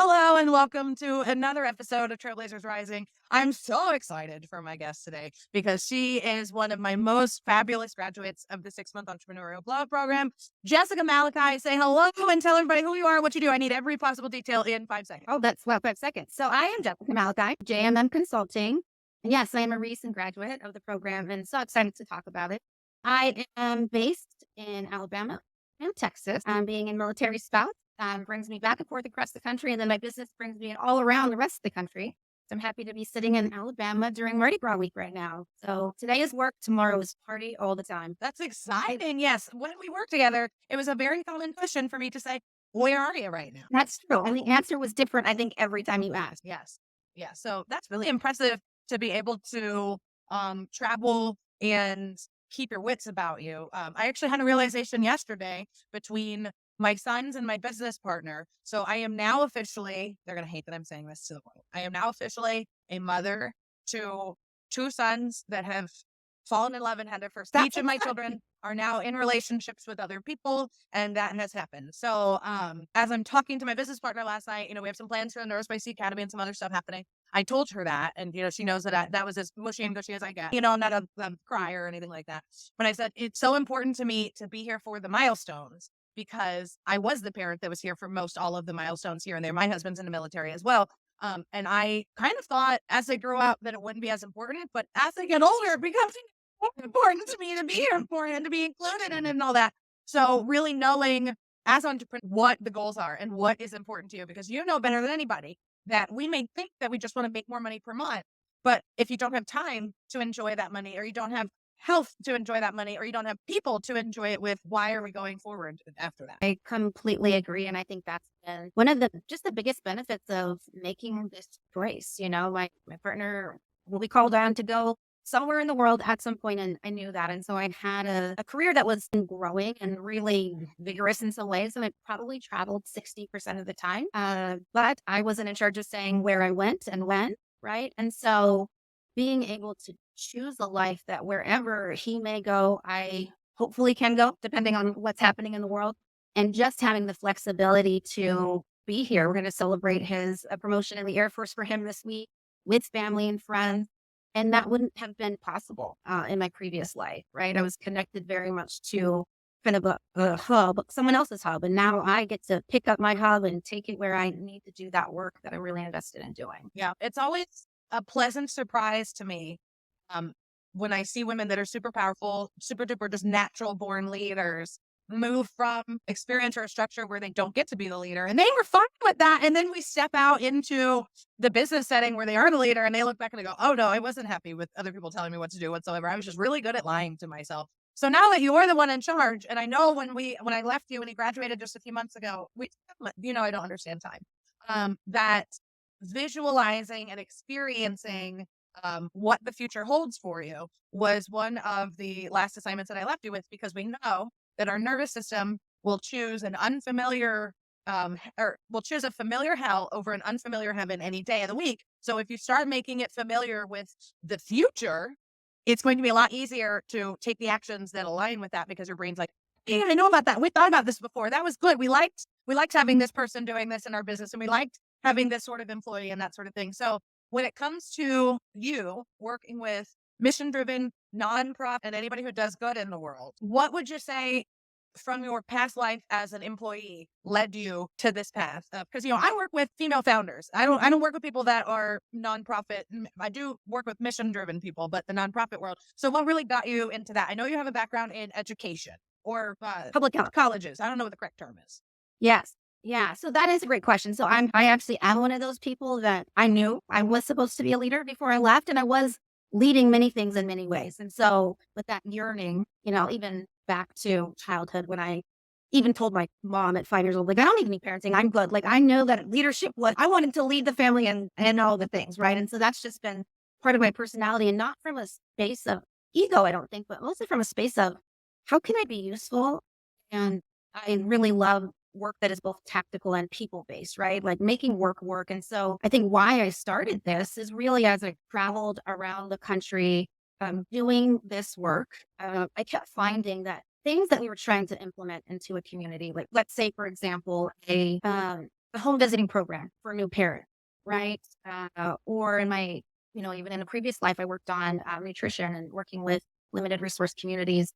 Hello and welcome to another episode of Trailblazers Rising. I'm so excited for my guest today because she is one of my most fabulous graduates of the 6-month Entrepreneurial Blog Program. Jessica Malachi, say hello and tell everybody who you are, what you do. I need every possible detail in 5 seconds. Oh, that's 5 seconds. So I am Jessica Malachi, JMM Consulting. And yes, I am a recent graduate of the program and so excited to talk about it. I am based in Alabama and Texas. Being a military spouse brings me back and forth across the country, and then my business brings me all around the rest of the country. So I'm happy to be sitting in Alabama during Mardi Gras week right now. So today is work, tomorrow is party all the time. That's exciting. Yes. When we worked together, it was a very common question for me to say, where are you right now? That's true. And the answer was different, I think, every time you asked. Yes. Yeah. So that's really impressive to be able to travel and keep your wits about you. I actually had a realization yesterday between my sons and my business partner. So I am now officially, they're going to hate that I'm saying this to the world. I am now officially a mother to 2 sons that have fallen in love and had their first. Each of my children are now in relationships with other people, and that has happened. So as I'm talking to my business partner last night, we have some plans for the Neurospicy Academy and some other stuff happening. I told her that, and she knows that that was as mushy and gushy as I get. I'm not a crier or anything like that. But I said it's so important to me to be here for the milestones because I was the parent that was here for most all of the milestones here and there. My husband's in the military as well. And I kind of thought as I grew up that it wouldn't be as important, but as I get older, it becomes important to me to be here for and to be included in it and all that. So really knowing as entrepreneurs what the goals are and what is important to you, because you know better than anybody that we may think that we just want to make more money per month. But if you don't have time to enjoy that money, or you don't have health to enjoy that money, or you don't have people to enjoy it with, why are we going forward after that? I completely agree. And I think that's been one of the biggest benefits of making this choice. My partner will be called on to go somewhere in the world at some point, and I knew that. And so I had a career that was growing and really vigorous in some ways. And I probably traveled 60% of the time. But I wasn't in charge of saying where I went and when, right? And so being able to choose a life that wherever he may go, I hopefully can go, depending on what's happening in the world. And just having the flexibility to be here. We're going to celebrate his promotion in the Air Force for him this week with family and friends. And that wouldn't have been possible in my previous life, right? I was connected very much to kind of a hub, someone else's hub. And now I get to pick up my hub and take it where I need to do that work that I'm really invested in doing. Yeah, it's always a pleasant surprise to me when I see women that are super powerful, super duper, just natural born leaders move from experience or a structure where they don't get to be the leader. And they were fine with that. And then we step out into the business setting where they are the leader and they look back and they go, oh no, I wasn't happy with other people telling me what to do whatsoever. I was just really good at lying to myself. So now that you're the one in charge, and I know when I left you when you graduated just a few months ago, I don't understand time. That visualizing and experiencing what the future holds for you was one of the last assignments that I left you with, because we know that our nervous system will choose an unfamiliar or will choose a familiar hell over an unfamiliar heaven any day of the week. So if you start making it familiar with the future, it's going to be a lot easier to take the actions that align with that, because your brain's like, yeah, I know about that. We thought about this before. That was good. We liked having this person doing this in our business, and we liked having this sort of employee and that sort of thing. So when it comes to you working with mission-driven, nonprofit, and anybody who does good in the world, what would you say from your past life as an employee led you to this path? Because I work with female founders. I don't work with people that are nonprofit. I do work with mission-driven people, but the nonprofit world. So what really got you into that? I know you have a background in education or Public health. colleges. I don't know what the correct term is. Yes. Yeah. So that is a great question. So I actually am one of those people that I knew I was supposed to be a leader before I left, and I was leading many things in many ways. And so with that yearning, even back to childhood, when I even told my mom at 5 years old, like, I don't need any parenting, I'm good. Like, I know that leadership I wanted to lead the family and all the things, right? And so that's just been part of my personality, and not from a space of ego, I don't think, but mostly from a space of how can I be useful? And I really love work that is both tactical and people-based, right? Like making work. And so I think why I started this is really as I traveled around the country doing this work, I kept finding that things that we were trying to implement into a community, like let's say, for example, a a home visiting program for new parents, right? Or in my, even in a previous life, I worked on nutrition and working with limited resource communities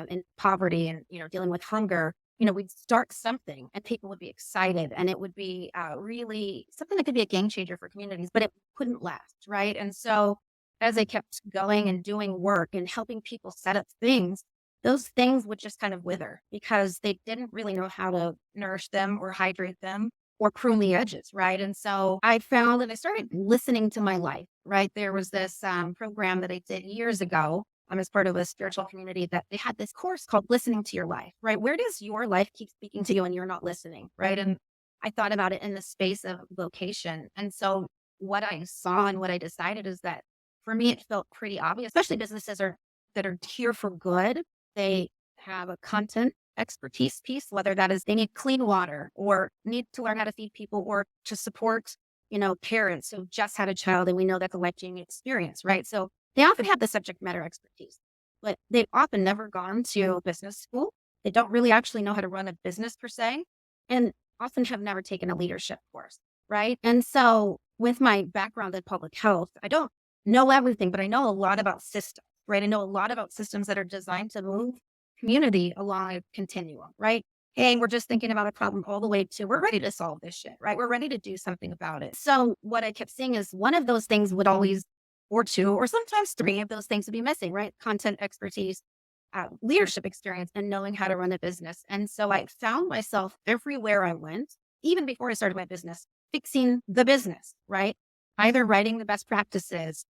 in poverty and, dealing with hunger. We'd start something and people would be excited and it would be really something that could be a game changer for communities, but it couldn't last, right? And so as I kept going and doing work and helping people set up things, those things would just kind of wither because they didn't really know how to nourish them or hydrate them or prune the edges, right? And so I found that I started listening to my life, right? There was this program that I did years ago. I'm as part of a spiritual community that they had this course called Listening to Your Life, right? Where does your life keep speaking to you and you're not listening, right? And I thought about it in the space of vocation. And so what I saw and what I decided is that for me, it felt pretty obvious, especially businesses that are here for good. They have a content expertise piece, whether that is they need clean water or need to learn how to feed people or to support, parents who just had a child. And we know that's a life-changing experience, right? So they often have the subject matter expertise, but they've often never gone to business school. They don't really actually know how to run a business per se, and often have never taken a leadership course, right? And so with my background in public health, I don't know everything, but I know a lot about systems, right? I know a lot about systems that are designed to move community along a continuum, right? Hey, we're just thinking about a problem all the way to we're ready to solve this shit, right? We're ready to do something about it. So what I kept seeing is one of those things would always, or two, or sometimes three of those things would be missing, right? Content expertise, leadership experience, and knowing how to run a business. And so I found myself everywhere I went, even before I started my business, fixing the business, right? Either writing the best practices,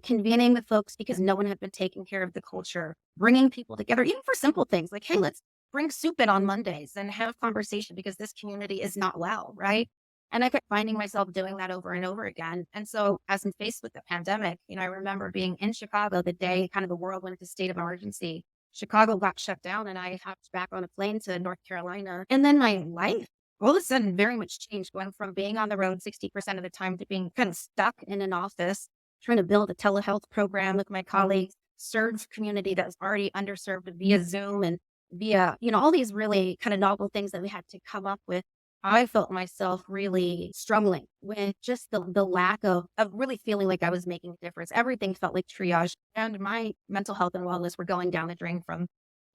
convening the folks because no one had been taking care of the culture, bringing people together, even for simple things like, hey, let's bring soup in on Mondays and have conversation because this community is not well, right? And I kept finding myself doing that over and over again. And so as I'm faced with the pandemic, I remember being in Chicago the day kind of the world went into state of emergency. Chicago got shut down and I hopped back on a plane to North Carolina. And then my life all of a sudden very much changed, going from being on the road 60% of the time to being kind of stuck in an office, trying to build a telehealth program with my colleagues, serve community that was already underserved via Zoom and via, all these really kind of novel things that we had to come up with. I felt myself really struggling with just the lack of really feeling like I was making a difference. Everything felt like triage, and my mental health and wellness were going down the drain from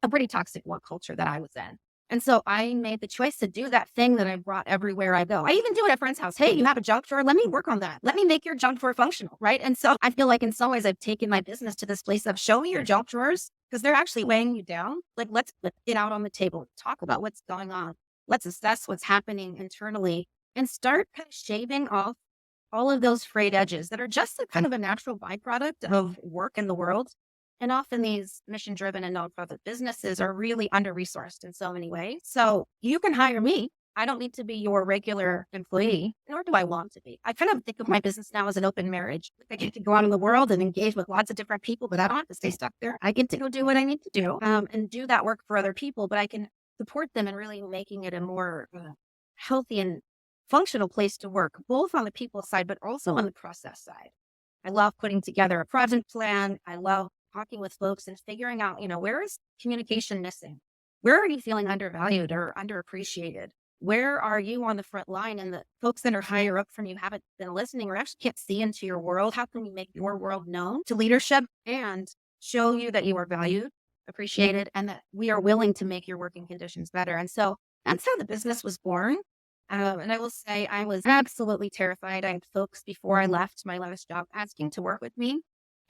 a pretty toxic work culture that I was in. And so I made the choice to do that thing that I brought everywhere I go. I even do it at a friend's house. Hey, you have a junk drawer? Let me work on that. Let me make your junk drawer functional, right? And so I feel like in some ways I've taken my business to this place of show me your junk drawers because they're actually weighing you down. Like, let's put it out on the table, talk about what's going on. Let's assess what's happening internally and start kind of shaving off all of those frayed edges that are just a kind of a natural byproduct of work in the world. And often these mission driven and nonprofit businesses are really under resourced in so many ways. So you can hire me. I don't need to be your regular employee, nor do I want to be. I kind of think of my business now as an open marriage. I get to go out in the world and engage with lots of different people, but I don't have to stay stuck there. I get to go do what I need to do and do that work for other people, but I can support them in really making it a more healthy and functional place to work, both on the people side, but also on the process side. I love putting together a project plan. I love talking with folks and figuring out, where is communication missing? Where are you feeling undervalued or underappreciated? Where are you on the front line and the folks that are higher up from you haven't been listening or actually can't see into your world? How can we make your world known to leadership and show you that you are valued, appreciated, and that we are willing to make your working conditions better? And so that's how the business was born. And I will say I was absolutely terrified. I had folks before I left my last job asking to work with me.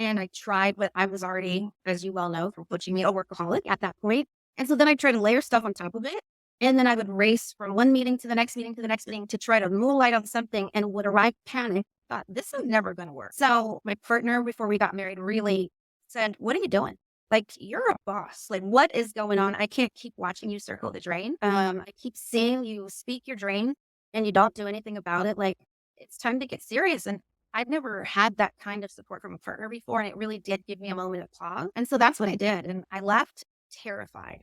And I tried, but I was already, as you well know, from coaching me, a workaholic at that point. And so then I tried to layer stuff on top of it. And then I would race from one meeting to the next meeting to the next meeting to try to moonlight on something and would arrive panicked. Thought, this is never going to work. So my partner, before we got married, really said, what are you doing? Like, you're a boss. Like, what is going on? I can't keep watching you circle the drain. I keep seeing you speak your drain and you don't do anything about it. Like, it's time to get serious. And I'd never had that kind of support from a partner before, and it really did give me a moment of pause. And so that's what I did. And I left terrified.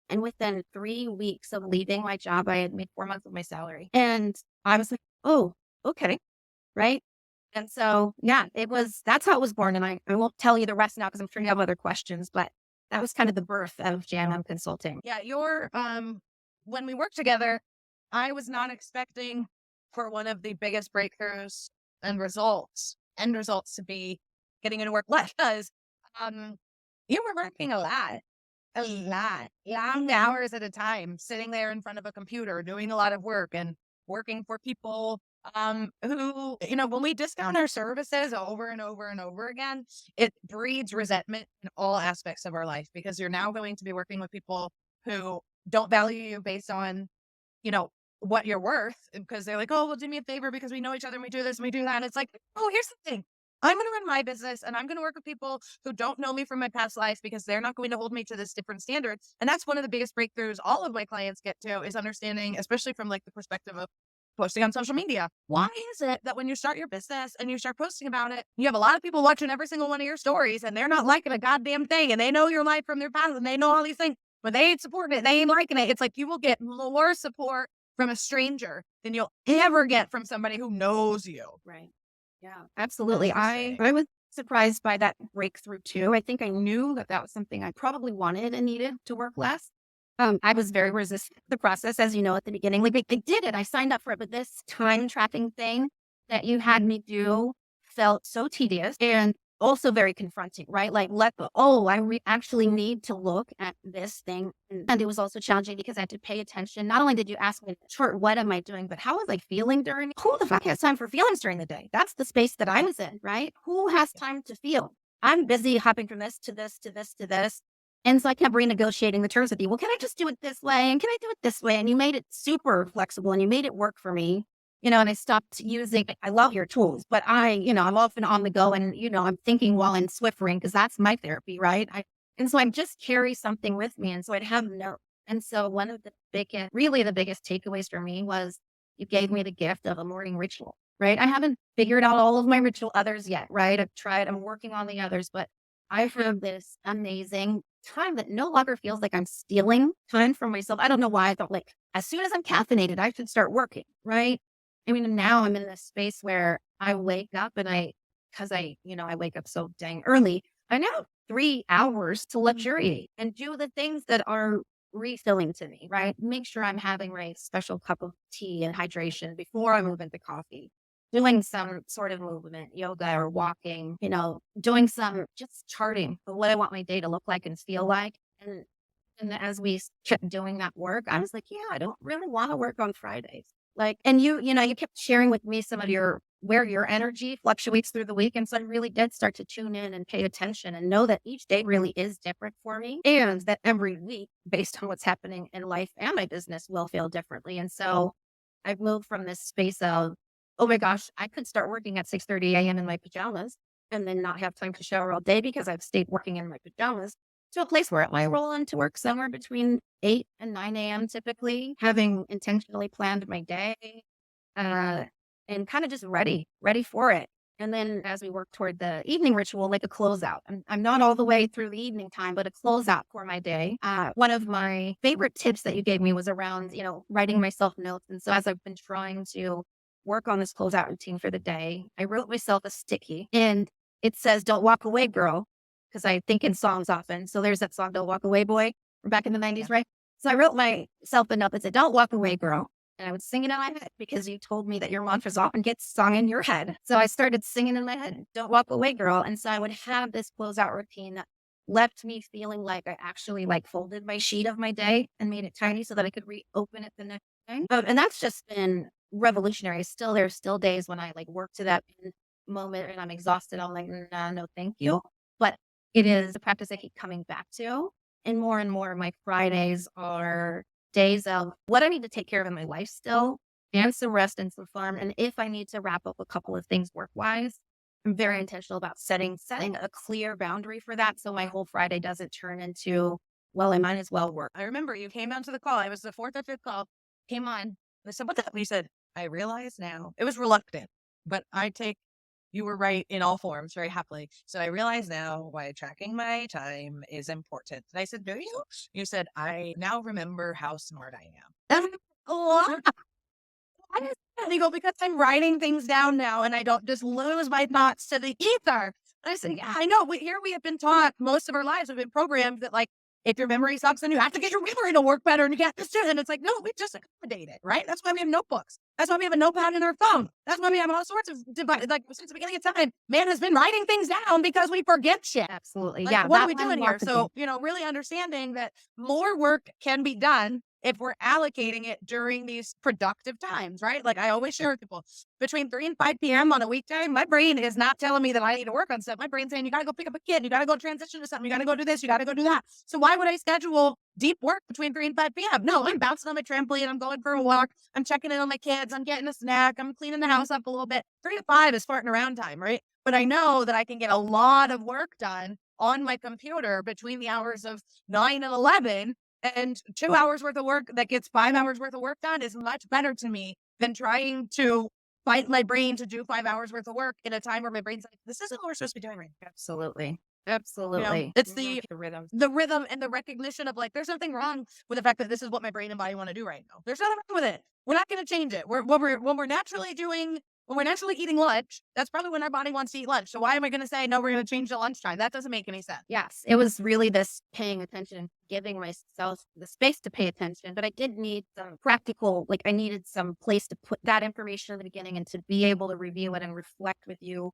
And within 3 weeks of leaving my job, I had made 4 months of my salary. And I was like, oh, okay. Right. And so, yeah, that's how it was born. And I won't tell you the rest now because I'm sure you have other questions, but that was kind of the birth of JMM Consulting. Yeah, when we worked together, I was not expecting for one of the biggest breakthroughs and end results to be getting into work less because you were working long hours at a time, sitting there in front of a computer, doing a lot of work and working for people who, when we discount our services over and over and over again, it breeds resentment in all aspects of our life because you're now going to be working with people who don't value you based on, what you're worth because they're like, oh, well, do me a favor because we know each other and we do this and we do that. And it's like, oh, here's the thing. I'm going to run my business and I'm going to work with people who don't know me from my past life because they're not going to hold me to this different standard. And that's one of the biggest breakthroughs all of my clients get to is understanding, especially from like the perspective of posting on social media. Why is it that when you start your business and you start posting about it, you have a lot of people watching every single one of your stories and they're not liking a goddamn thing and they know your life from their past and they know all these things, but they ain't supporting it. They ain't liking it. It's like you will get more support from a stranger than you'll ever get from somebody who knows you. Right. Yeah, absolutely. I was surprised by that breakthrough too. I think I knew that was something I probably wanted and needed to work less. I was very resistant to the process, as you know, at the beginning. Like I did it. I signed up for it, but this time tracking thing that you had me do felt so tedious and also very confronting, right? Like actually need to look at this thing. And it was also challenging because I had to pay attention. Not only did you ask me, sure, what am I doing, but how was I feeling during? Who the fuck has time for feelings during the day? That's the space that I was in, right? Who has time to feel? I'm busy hopping from this to this, to this, to this. And so I kept renegotiating the terms with you. Well, can I just do it this way? And can I do it this way? And you made it super flexible and you made it work for me. And I stopped using, I love your tools, but I'm often on the go and, I'm thinking while I'm Swiffering because that's my therapy, right? And so I just carry something with me. And so I'd have notes. And so one of the biggest takeaways for me was you gave me the gift of a morning ritual, right? I haven't figured out all of my ritual others yet, right? I'm working on the others, but I have this amazing time that no longer feels like I'm stealing time from myself. I don't know why I thought like, as soon as I'm caffeinated, I should start working, right? I mean, now I'm in this space where I wake up and I wake up so dang early. I now have 3 hours to luxuriate and do the things that are refilling to me, right? Make sure I'm having my special cup of tea and hydration before I move into coffee. Doing some sort of movement, yoga or walking, doing some just charting of what I want my day to look like and feel like. And as we kept doing that work, I was like, yeah, I don't really want to work on Fridays. Like, and you kept sharing with me some of where your energy fluctuates through the week. And so I really did start to tune in and pay attention and know that each day really is different for me. And that every week, based on what's happening in life and my business, will feel differently. And so I've moved from this space of, oh my gosh, I could start working at 6:30 a.m. in my pajamas and then not have time to shower all day because I've stayed working in my pajamas, to a place where I roll into work somewhere between 8 and 9 a.m. typically, having intentionally planned my day and kind of just ready for it. And then as we work toward the evening ritual, like a closeout. I'm not all the way through the evening time, but a closeout for my day. One of my favorite tips that you gave me was around, writing myself notes. And so as I've been trying to work on this closeout routine for the day, I wrote myself a sticky and it says, "Don't walk away, girl." Because I think in songs often. So there's that song, "Don't Walk Away, Boy," from back in the 90s, right? So I wrote myself a note that said, "Don't walk away, girl." And I would sing it in my head because you told me that your mantras often get sung in your head. So I started singing in my head, "Don't walk away, girl." And so I would have this closeout routine that left me feeling like I actually folded my sheet of my day and made it tiny so that I could reopen it the next day. And that's just been revolutionary. There's still days when I work to that moment and I'm exhausted. I'm like, nah, no, thank you. But it is a practice I keep coming back to. And more, my Fridays are days of what I need to take care of in my life still, and some rest and some fun. And if I need to wrap up a couple of things work-wise, I'm very intentional about setting a clear boundary for that. So my whole Friday doesn't turn into, well, I might as well work. I remember you came onto the call. It was the 4th or 5th call. Came on. And I said, "What the hell?" You said, "I realize now." It was reluctant, but you were right in all forms very happily. So I realize now why tracking my time is important. And I said, "Do you?" You said, "I now remember how smart I am." And I'm like, why is that legal? Because I'm writing things down now and I don't just lose my thoughts to the ether. And I said, yeah, I know. Here we have been taught most of our lives, we've been programmed that if your memory sucks, then you have to get your memory to work better and you get this too. And it's like, no, we just accommodate it, right? That's why we have notebooks. That's why we have a notepad in our phone. That's why we have all sorts of devices. Like since the beginning of time, man has been writing things down because we forget shit. Absolutely. Like, Yeah. what are That we one doing here? marketing. So, really understanding that more work can be done if we're allocating it during these productive times, right? Like I always share with people, between 3 and 5 p.m. on a weekday, my brain is not telling me that I need to work on stuff. My brain's saying, you got to go pick up a kid. You got to go transition to something. You got to go do this. You got to go do that. So why would I schedule deep work between 3 and 5 p.m.? No, I'm bouncing on my trampoline. I'm going for a walk. I'm checking in on my kids. I'm getting a snack. I'm cleaning the house up a little bit. 3 to 5 is farting around time, right? But I know that I can get a lot of work done on my computer between the hours of 9 and 11. And 2 hours worth of work that gets 5 hours worth of work done is much better to me than trying to fight my brain to do 5 hours worth of work in a time where my brain's like, this isn't what we're supposed to be doing right now. Absolutely. Absolutely. It's the rhythm. the rhythm and the recognition of like, there's nothing wrong with the fact that this is what my brain and body want to do right now. There's nothing wrong with it. We're not going to change it. When we're naturally eating lunch, that's probably when our body wants to eat lunch. So why am I going to say, no, we're going to change the lunchtime? That doesn't make any sense. Yes. It was really this paying attention, giving myself the space to pay attention. But I did need some practical, like I needed some place to put that information in the beginning and to be able to review it and reflect with you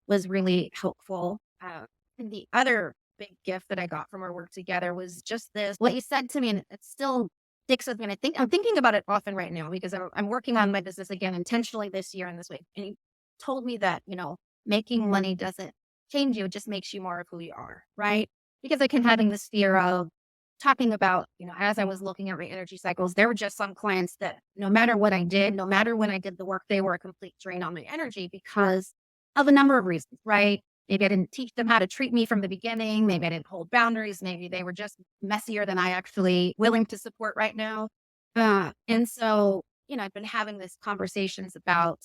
was really helpful. And the other big gift that I got from our work together was just this, what you said to me, and it still sticks with me. And I'm thinking about it often right now because I'm working on my business again intentionally this year and this week. And you told me that, making money doesn't change you. It just makes you more of who you are. Right. Because I kept having this fear of talking about, as I was looking at my energy cycles, there were just some clients that no matter what I did, no matter when I did the work, they were a complete drain on my energy because of a number of reasons, right? Maybe I didn't teach them how to treat me from the beginning. Maybe I didn't hold boundaries. Maybe they were just messier than I actually willing to support right now. And so, I've been having these conversations about,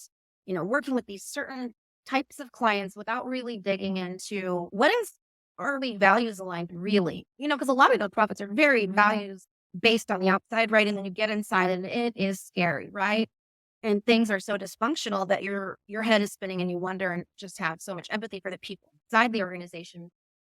working with these certain types of clients without really digging into are we values aligned really? Because a lot of nonprofits are very values based on the outside, right? And then you get inside and it is scary, right? And things are so dysfunctional that your head is spinning and you wonder and just have so much empathy for the people inside the organization.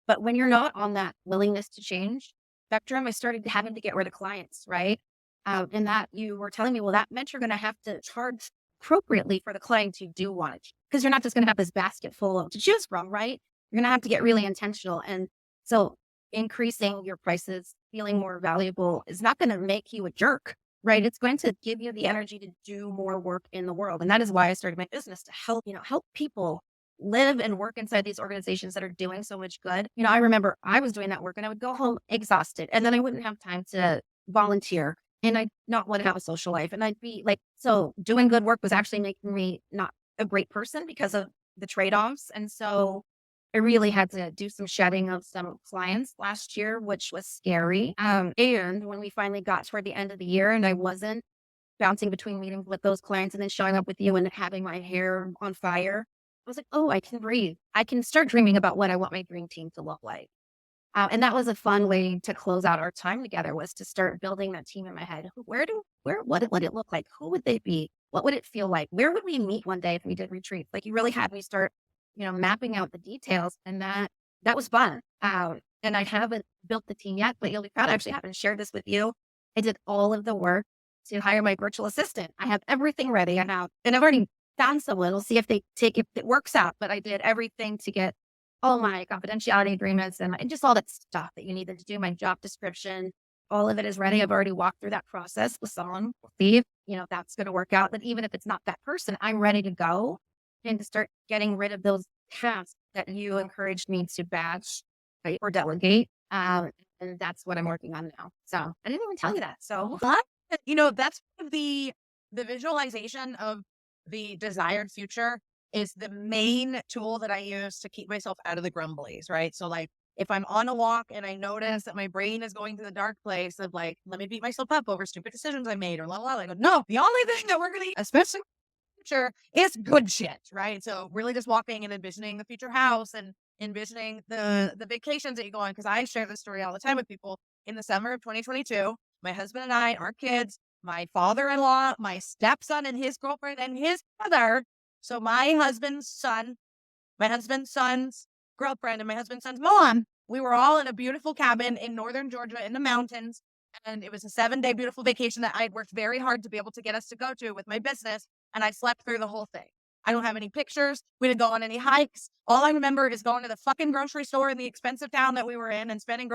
But when you're not on that willingness to change spectrum, I started having to get rid of clients, right? And that you were telling me, well, that meant you're going to have to charge appropriately for the clients you do want to, because you're not just going to have this basket full to choose from, right? You're going to have to get really intentional. And so increasing your prices, feeling more valuable is not going to make you a jerk. Right. It's going to give you the energy to do more work in the world. And that is why I started my business, to help people live and work inside these organizations that are doing so much good. I remember I was doing that work and I would go home exhausted and then I wouldn't have time to volunteer and I'd not want to have a social life. And I'd be like, so doing good work was actually making me not a great person because of the trade-offs. And so I really had to do some shedding of some clients last year, which was scary. And when we finally got toward the end of the year and I wasn't bouncing between meetings with those clients and then showing up with you and having my hair on fire, I was like, oh, I can breathe. I can start dreaming about what I want my dream team to look like. And that was a fun way to close out our time together, was to start building that team in my head. What would it look like? Who would they be? What would it feel like? Where would we meet one day if we did retreat? Like, you really had me start mapping out the details, and that was fun. And I haven't built the team yet, but you'll be proud. I actually haven't shared this with you. I did all of the work to hire my virtual assistant. I have everything ready. And I've already found someone. We'll see if it works out. But I did everything to get all my confidentiality agreements and just all that stuff that you needed to do, my job description. All of it is ready. I've already walked through that process with someone. We'll see if that's going to work out. But even if it's not that person, I'm ready to go and to start getting rid of those tasks that you encouraged me to batch, right, or delegate. And that's what I'm working on now. So I didn't even tell you that. So that's the visualization of the desired future is the main tool that I use to keep myself out of the grumblies, right? So like, if I'm on a walk and I notice that my brain is going to the dark place of like, let me beat myself up over stupid decisions I made or la la, I go, no, the only thing that we're going to, especially future, is good shit, right? So really just walking and envisioning the future house and envisioning the vacations that you go on. Because I share this story all the time with people. In the summer of 2022, my husband and I, our kids, my father-in-law, my stepson and his girlfriend and his mother. So my husband's son, my husband's son's girlfriend and my husband's son's mom We were all in a beautiful cabin in northern Georgia in the mountains. And it was a 7-day beautiful vacation that I had worked very hard to be able to get us to go to with my business. And I slept through the whole thing. I don't have any pictures. We didn't go on any hikes. All I remember is going to the fucking grocery store in the expensive town that we were in and spending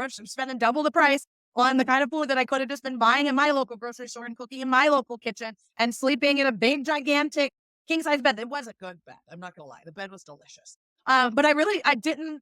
double the price on the kind of food that I could have just been buying in my local grocery store and cooking in my local kitchen and sleeping in a big, gigantic king size bed. It was a good bed. I'm not going to lie. The bed was delicious. But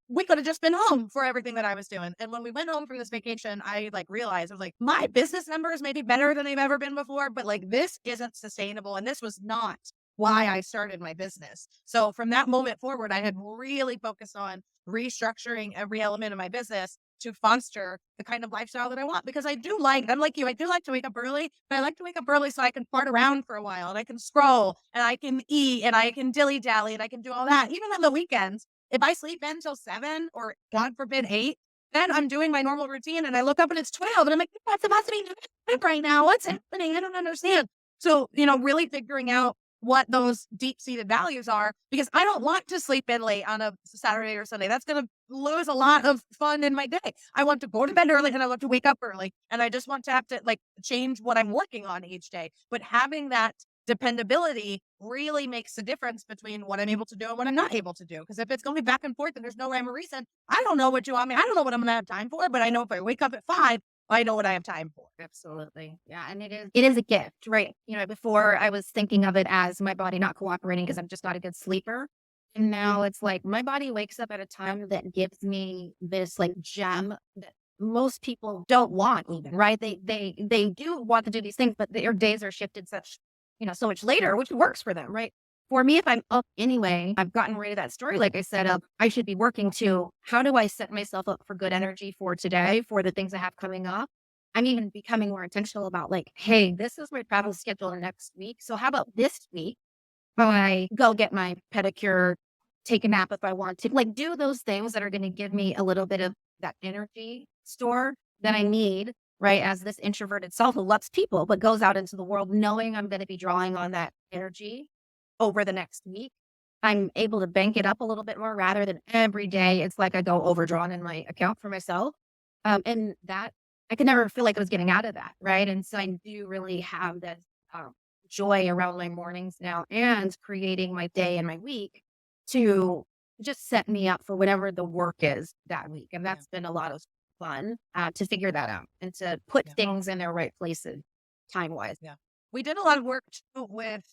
we could have just been home for everything that I was doing. And when we went home from this vacation, I realized, I was like, my business numbers may be better than they've ever been before, but this isn't sustainable. And this was not why I started my business. So from that moment forward, I had really focused on restructuring every element of my business to foster the kind of lifestyle that I want. Because I'm like you, I do like to wake up early, but I like to wake up early so I can fart around for a while and I can scroll and I can eat and I can dilly dally and I can do all that. Even on the weekends, if I sleep in till 7 or God forbid 8, then I'm doing my normal routine and I look up and it's 12 and I'm like, that's supposed to be right now. What's happening? I don't understand. So, really figuring out what those deep-seated values are, because I don't want to sleep in late on a Saturday or Sunday. That's going to lose a lot of fun in my day. I want to go to bed early and I want to wake up early. And I just want to have to change what I'm working on each day. But having that dependability really makes a difference between what I'm able to do and what I'm not able to do. Because if it's going to be back and forth and there's no rhyme or reason, I don't know what you want me. I don't know what I'm going to have time for, but I know if I wake up at 5, I know what I have time for. Absolutely. Yeah. And it is a gift, right? Before I was thinking of it as my body not cooperating because I'm just not a good sleeper. And now it's like my body wakes up at a time that gives me this gem that most people don't want even, right? They do want to do these things, but their days are shifted so much later, which works for them, right? For me, if I'm up anyway, I've gotten rid of that story, like I said, of I should be working to how do I set myself up for good energy for today, for the things I have coming up. I'm even becoming more intentional about hey, this is my travel schedule next week. So how about this week? I go get my pedicure, take a nap if I want to, do those things that are going to give me a little bit of that energy store that I need, right? As this introverted self who loves people, but goes out into the world knowing I'm going to be drawing on that energy over the next week. I'm able to bank it up a little bit more rather than every day. It's like I go overdrawn in my account for myself. And that I could never feel like I was getting out of that. Right. And so I do really have that joy around my mornings now and creating my day and my week to just set me up for whatever the work is that week. And that's been a lot of fun to figure that out and to put things in their right places time wise. Yeah. We did a lot of work too with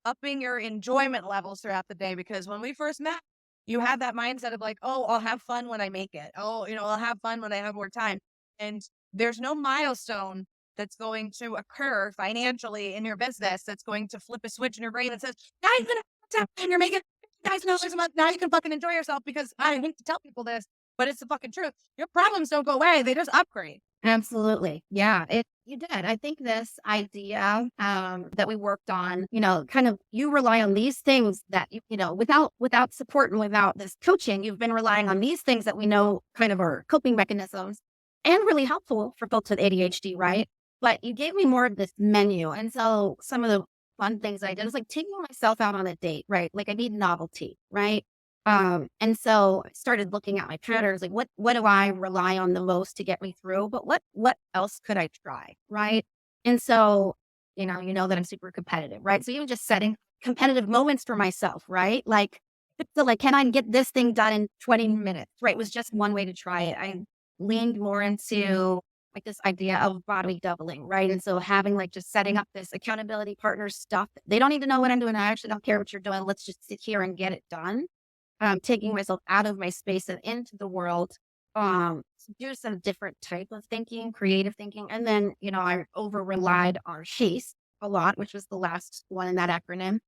upping your enjoyment levels throughout the day, because when we first met, you had that mindset of oh, I'll have fun when I make it. Oh, I'll have fun when I have more time. And there's no milestone that's going to occur financially in your business that's going to flip a switch in your brain that says, now you're going to have and you're making $1,000 a month. Now you can fucking enjoy yourself, because I hate to tell people this, but it's the fucking truth. Your problems don't go away. They just upgrade. Absolutely. Yeah, you did. I think this idea that we worked on, kind of you rely on these things that, without support and without this coaching, you've been relying on these things that we know kind of are coping mechanisms and really helpful for folks with ADHD, right? But you gave me more of this menu. And so some of the fun things I did was taking myself out on a date, right? I need novelty, right? And so I started looking at my patterns, what do I rely on the most to get me through? But what else could I try? Right. And so, you know that I'm super competitive, right? So even just setting competitive moments for myself, right? Can I get this thing done in 20 minutes? Right. Was just one way to try it. I leaned more into this idea of body doubling, right? And so having just setting up this accountability partner stuff. They don't need to know what I'm doing. I actually don't care what you're doing. Let's just sit here and get it done. Taking myself out of my space and into the world, to do some different type of thinking, creative thinking. And then, I over relied on CHASE a lot, which was the last one in that acronym,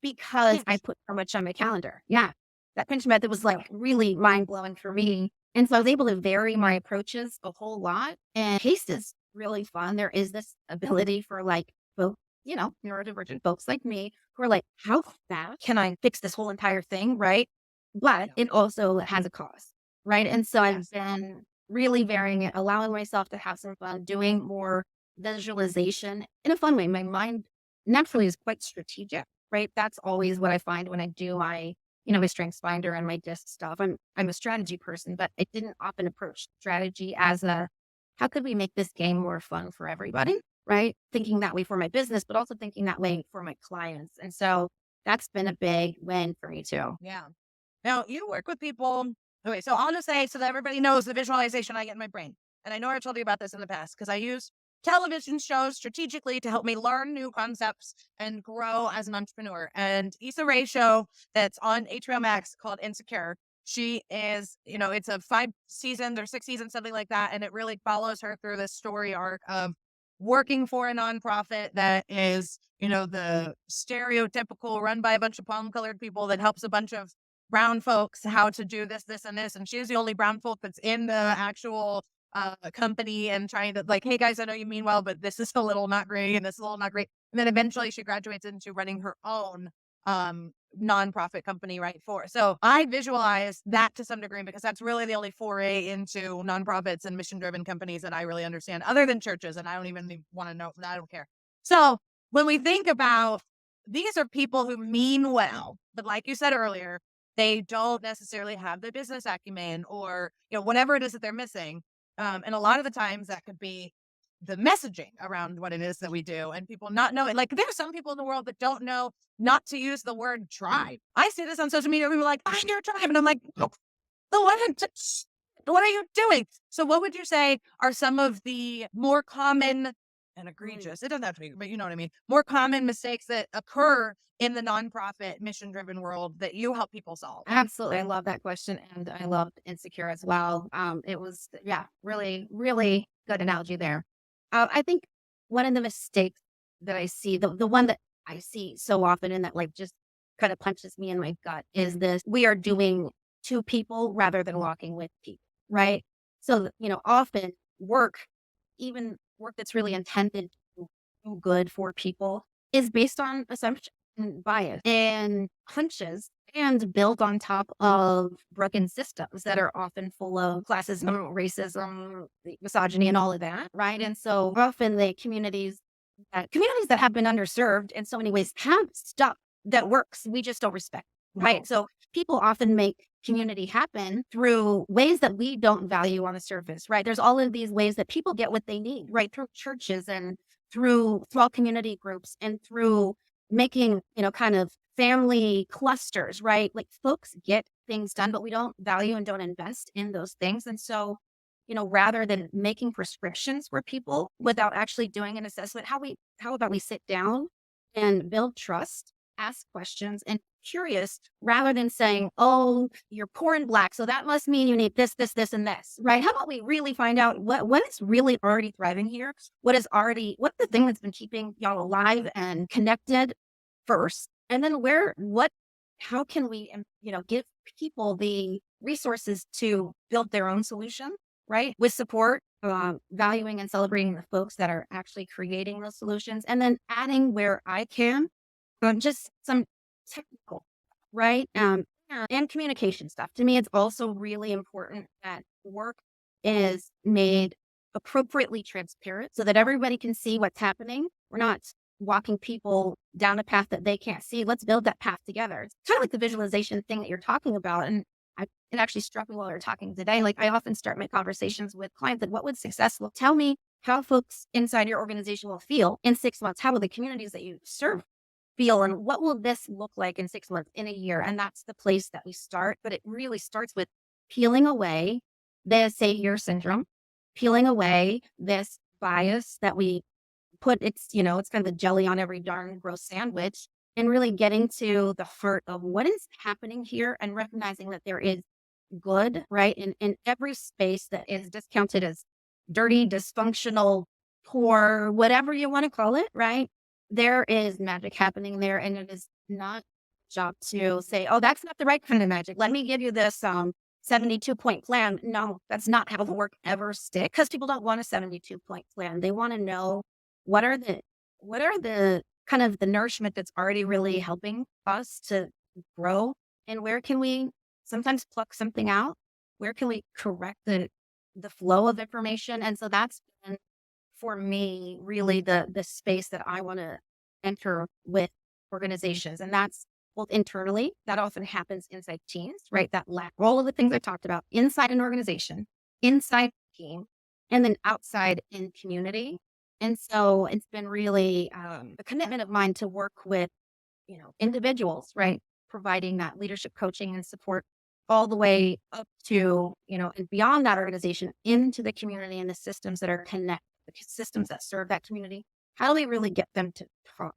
because I put so much on my calendar. Yeah. That pinch method was really mind blowing for me. And so I was able to vary my approaches a whole lot. And CHASE is really fun. There is this ability for folks, neurodivergent folks like me who are how fast can I fix this whole entire thing? Right. But it also has a cost. Right. And so I've been really varying it, allowing myself to have some fun, doing more visualization in a fun way. My mind naturally is quite strategic. Right. That's always what I find when I do my my strengths finder and my disc stuff. I'm a strategy person, but I didn't often approach strategy as a, how could we make this game more fun for everybody? Right? Thinking that way for my business, but also thinking that way for my clients. And so that's been a big win for me too. Yeah. Now you work with people. Okay, so I'll just say so that everybody knows the visualization I get in my brain. And I know I told you about this in the past because I use television shows strategically to help me learn new concepts and grow as an entrepreneur. And Issa Rae's show that's on HBO Max called Insecure. She is, it's a 5 seasons or 6 seasons, something like that. And it really follows her through this story arc of working for a nonprofit that is, the stereotypical run by a bunch of palm colored people that helps a bunch of brown folks how to do this, this, and this. And she's the only brown folk that's in the actual company and trying to like, hey guys, I know you mean well, but this is a little not great and this is a little not great. And then eventually she graduates into running her own nonprofit company, right? So I visualize that to some degree because that's really the only foray into nonprofits and mission driven companies that I really understand other than churches. And I don't even want to know, I don't care. So when we think about these are people who mean well, but like you said earlier, they don't necessarily have the business acumen or, whatever it is that they're missing. And a lot of the times that could be the messaging around what it is that we do and people not knowing. Like there are some people in the world that don't know not to use the word tribe. I see this on social media. People are like, find your tribe. And I'm like, "No, what are you doing?" So what would you say are some of the more common and egregious, it doesn't have to be, but you know what I mean, more common mistakes that occur in the nonprofit mission driven world that you help people solve? Absolutely. I love that question. And I loved Insecure as well. It was, yeah, really, really good analogy there. I think one of the mistakes that I see, the one that I see so often and that like just kind of punches me in my gut is this, we are doing to people rather than walking with people, right? So, often work, even work that's really intended to do good for people is based on assumption and bias and hunches and built on top of broken systems that are often full of classism, racism, misogyny, and all of that, right? And so often the communities that have been underserved in so many ways have stuff that works. We just don't respect, right? So people often make community happen through ways that we don't value on the surface, right? There's all of these ways that people get what they need, right? Through churches and through small community groups and through making, kind of family clusters, right? Like folks get things done, but we don't value and don't invest in those things. And so, rather than making prescriptions for people without actually doing an assessment, how about we sit down and build trust, ask questions and curious rather than saying, oh, you're poor and black. So that must mean you need this, this, this, and this, right? How about we really find out what is really already thriving here? What's the thing that's been keeping y'all alive and connected first? And then how can we, give people the resources to build their own solution, right? With support, valuing and celebrating the folks that are actually creating those solutions, and then adding where I can, just some technical, right? And communication stuff. To me, it's also really important that work is made appropriately transparent so that everybody can see what's happening. We're not walking people down a path that they can't see. Let's build that path together. It's kind of like the visualization thing that you're talking about. And it actually struck me while we were talking today. Like I often start my conversations with clients like, what would success look? Tell me how folks inside your organization will feel in 6 months. How will the communities that you serve feel? And what will this look like in 6 months, in a year? And that's the place that we start. But it really starts with peeling away the savior syndrome, peeling away this bias that we put, it's kind of the jelly on every darn gross sandwich, and really getting to the heart of what is happening here and recognizing that there is good, right? In every space that is discounted as dirty, dysfunctional, poor, whatever you want to call it, right? There is magic happening there. And it is not job to say, oh, that's not the right kind of magic. Let me give you this 72-point plan. No, that's not how the work ever sticks, because people don't want a 72-point plan. They want to know what are the kind of the nourishment that's already really helping us to grow, and where can we sometimes pluck something out? Where can we correct the flow of information? And so that's been, for me, really the space that I want to enter with organizations. And that's both internally, that often happens inside teams, right? That lack all of the things I talked about inside an organization, inside a team, and then outside in community. And so it's been really a commitment of mine to work with, individuals, right? Providing that leadership coaching and support all the way up to, and beyond that organization into the community and the systems that are connected, the systems that serve that community. How do we really get them to talk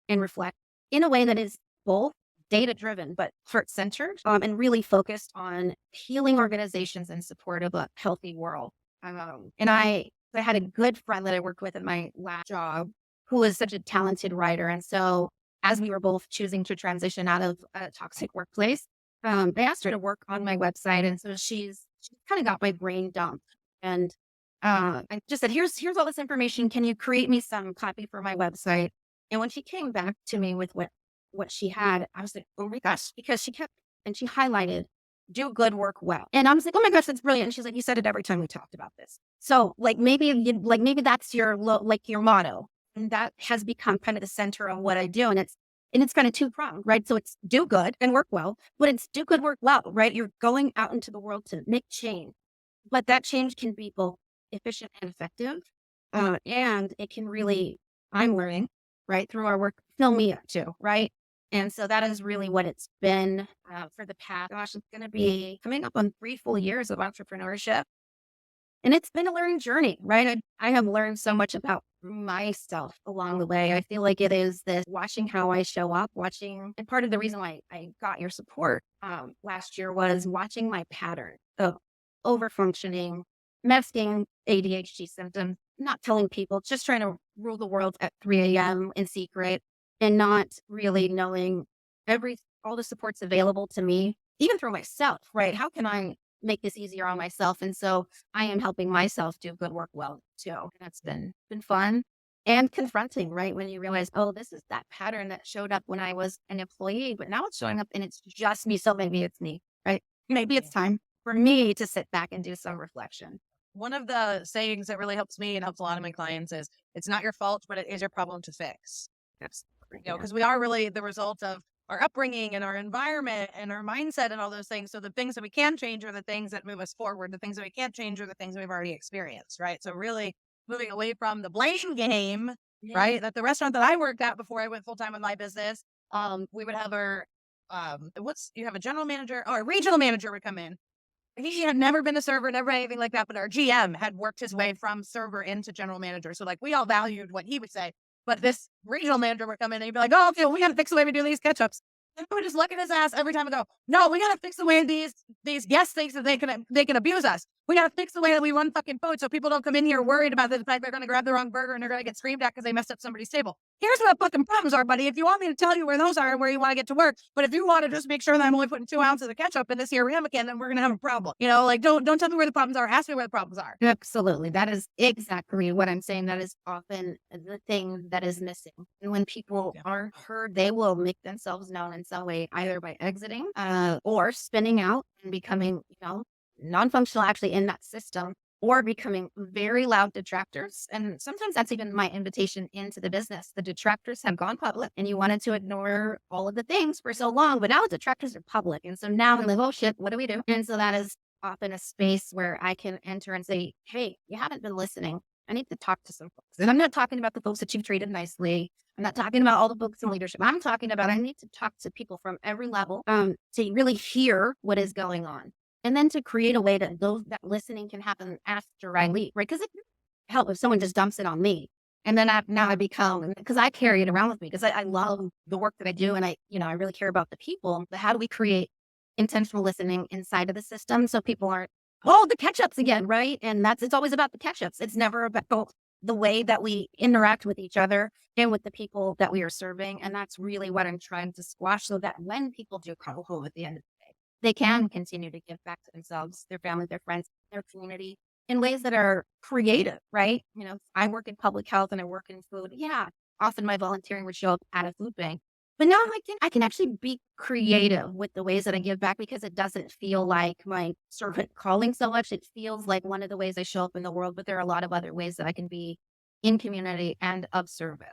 and reflect in a way that is both data driven, but heart centered, and really focused on healing organizations in support of a healthy world. And I had a good friend that I worked with at my last job who was such a talented writer. And so as we were both choosing to transition out of a toxic workplace, I asked her to work on my website. And so she kind of got my brain dumped. And I just said, here's all this information. Can you create me some copy for my website? And when she came back to me with what she had, I was like, oh my gosh, because she highlighted, do good work well. And I was like, oh my gosh, that's brilliant. And she's like, you said it every time we talked about this. So maybe that's your your motto. And that has become kind of the center of what I do. And it's kind of two-pronged, right? So it's do good and work well, but it's do good, work well, right? You're going out into the world to make change, but that change can be both efficient and effective. And it can really, I'm learning, right, through our work, fill me up too, right? And so that is really what it's been for the past, gosh, it's going to be coming up on 3 full years of entrepreneurship. And it's been a learning journey, right? I have learned so much about myself along the way. I feel like it is this watching how I show up, and part of the reason why I got your support last year was watching my pattern of overfunctioning, masking ADHD symptoms, not telling people, just trying to rule the world at 3 a.m. in secret and not really knowing all the supports available to me, even through myself, right? How can I make this easier on myself? And so I am helping myself do good work well too. And that's been fun and confronting, right? When you realize, oh, this is that pattern that showed up when I was an employee, but now it's showing up and it's just me. So maybe it's me, right? Maybe it's time for me to sit back and do some reflection. One of the sayings that really helps me and helps a lot of my clients is, it's not your fault, but it is your problem to fix. Yes. Because we are really the result of our upbringing and our environment and our mindset and all those things. So the things that we can change are the things that move us forward. The things that we can't change are the things that we've already experienced, right? So really moving away from the blame game, right? That the restaurant that I worked at before I went full time with my business, we would have you have a general manager or a regional manager would come in. He had never been a server, never anything like that, but our GM had worked his way from server into general manager. So we all valued what he would say. But this regional manager would come in and he'd be like, oh, okay, well, we got to fix the way we do these ketchups. And I would just look at his ass every time and go, no, we got to fix the way these guests think that they can abuse us. We got to fix the way that we run fucking food so people don't come in here worried about the fact they're going to grab the wrong burger and they're going to get screamed at because they messed up somebody's table. Here's what fucking problems are, buddy. If you want me to tell you where those are and where you want to get to work, but if you want to just make sure that I'm only putting 2 ounces of ketchup in this here ramekin, then we're going to have a problem. Don't tell me where the problems are. Ask me where the problems are. Absolutely. That is exactly what I'm saying. That is often the thing that is missing. And when people aren't heard, they will make themselves known in some way, either by exiting or spinning out and becoming, non-functional actually in that system, or becoming very loud detractors. And sometimes that's even my invitation into the business. The detractors have gone public and you wanted to ignore all of the things for so long, but now the detractors are public. And so now I'm like, oh shit, what do we do? And so that is often a space where I can enter and say, hey, you haven't been listening. I need to talk to some folks. And I'm not talking about the folks that you've treated nicely. I'm not talking about all the folks in leadership. I'm talking about, I need to talk to people from every level to really hear what is going on. And then to create a way that that listening can happen after I leave, right? Because it can help if someone just dumps it on me. And then now I become, because I carry it around with me, because I love the work that I do. And I really care about the people. But how do we create intentional listening inside of the system so people aren't, oh, the catch-ups again, right? And it's always about the catch-ups. It's never about the way that we interact with each other and with the people that we are serving. And that's really what I'm trying to squash, so that when people do come home at the end of the day, they can continue to give back to themselves, their family, their friends, their community in ways that are creative, right? I work in public health and I work in food. Yeah, often my volunteering would show up at a food bank. But now I can actually be creative with the ways that I give back, because it doesn't feel like my servant calling so much. It feels like one of the ways I show up in the world, but there are a lot of other ways that I can be in community and of service.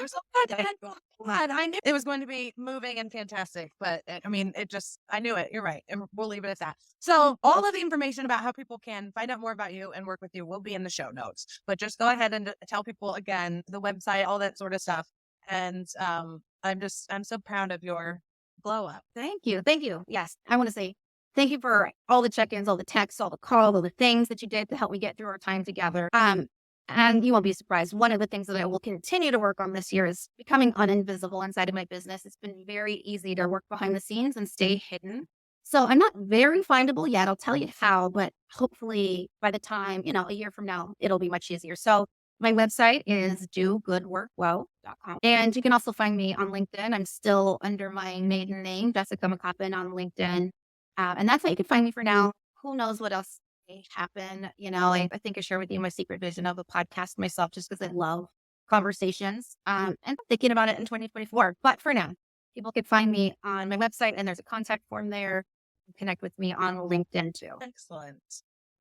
I'm so glad. I knew it was going to be moving and fantastic, but I mean, I knew it. You're right. And we'll leave it at that. So all of the information about how people can find out more about you and work with you will be in the show notes, but just go ahead and tell people again, the website, all that sort of stuff. And I'm so proud of your glow up. Thank you. Thank you. Yes. I want to say thank you for all the check-ins, all the texts, all the calls, all the things that you did to help me get through our time together. And you won't be surprised. One of the things that I will continue to work on this year is becoming uninvisible inside of my business. It's been very easy to work behind the scenes and stay hidden. So I'm not very findable yet. I'll tell you how, but hopefully by the time, a year from now, it'll be much easier. So my website is dogoodworkwell.com. And you can also find me on LinkedIn. I'm still under my maiden name, Jessica Malachi, on LinkedIn. And that's how you can find me for now. Who knows what else may happen? I think I share with you my secret vision of a podcast myself, just because I love conversations and thinking about it in 2024. But for now, people can find me on my website, and there's a contact form there. Connect with me on LinkedIn too. Excellent.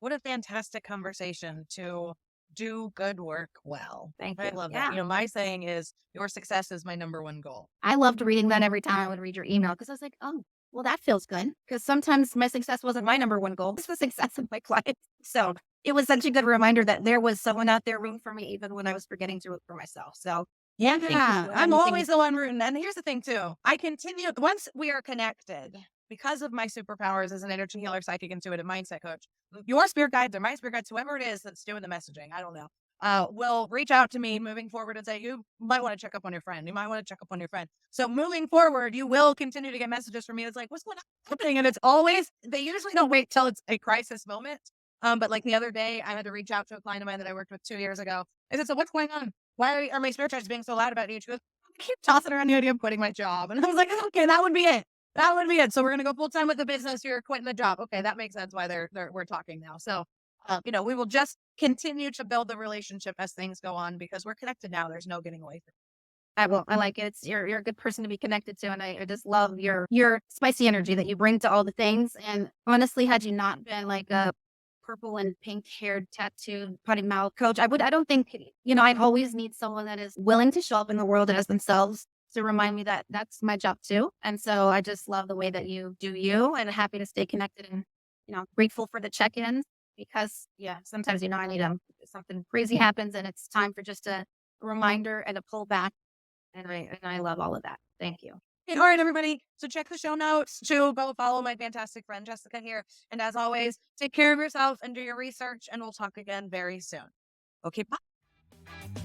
What a fantastic conversation to do good work well. Thank you. I love that. My saying is your success is my number one goal. I loved reading that every time I would read your email, because I was like, oh, well, that feels good. Because sometimes my success wasn't my number one goal. It's the success of my clients. So it was such a good reminder that there was someone out there rooting for me, even when I was forgetting to root for myself. So yeah, I'm always the one rooting. And here's the thing too. I continue, once we are connected, because of my superpowers as an energy healer, psychic, intuitive mindset coach, your spirit guides or my spirit guides, whoever it is that's doing the messaging, I don't know, will reach out to me moving forward and say, you might want to check up on your friend. You might want to check up on your friend. So moving forward, you will continue to get messages from me. It's like, what's going on happening? And it's always, they usually don't wait till it's a crisis moment. But like the other day, I had to reach out to a client of mine that I worked with 2 years ago. I said, so what's going on? Why are my spirit guides being so loud about you? She goes, I keep tossing around the idea of quitting my job. And I was like, okay, that would be it. That would be it. So we're going to go full time with the business. You're quitting the job. Okay. That makes sense why we're talking now. So, we will just continue to build the relationship as things go on, because we're connected now. There's no getting away from it. I will. I like it. You're a good person to be connected to. And I just love your spicy energy that you bring to all the things. And honestly, had you not been like a purple and pink haired tattooed potty mouth coach, I don't think, I'd always need someone that is willing to show up in the world as themselves, to remind me that that's my job too. And so I just love the way that you do you, and happy to stay connected, and, grateful for the check-ins, because sometimes, I need something crazy happens and it's time for just a reminder and a pull back. And I love all of that. Thank you. All right, everybody. So check the show notes to go follow my fantastic friend, Jessica here. And as always, take care of yourself and do your research, and we'll talk again very soon. Okay, bye.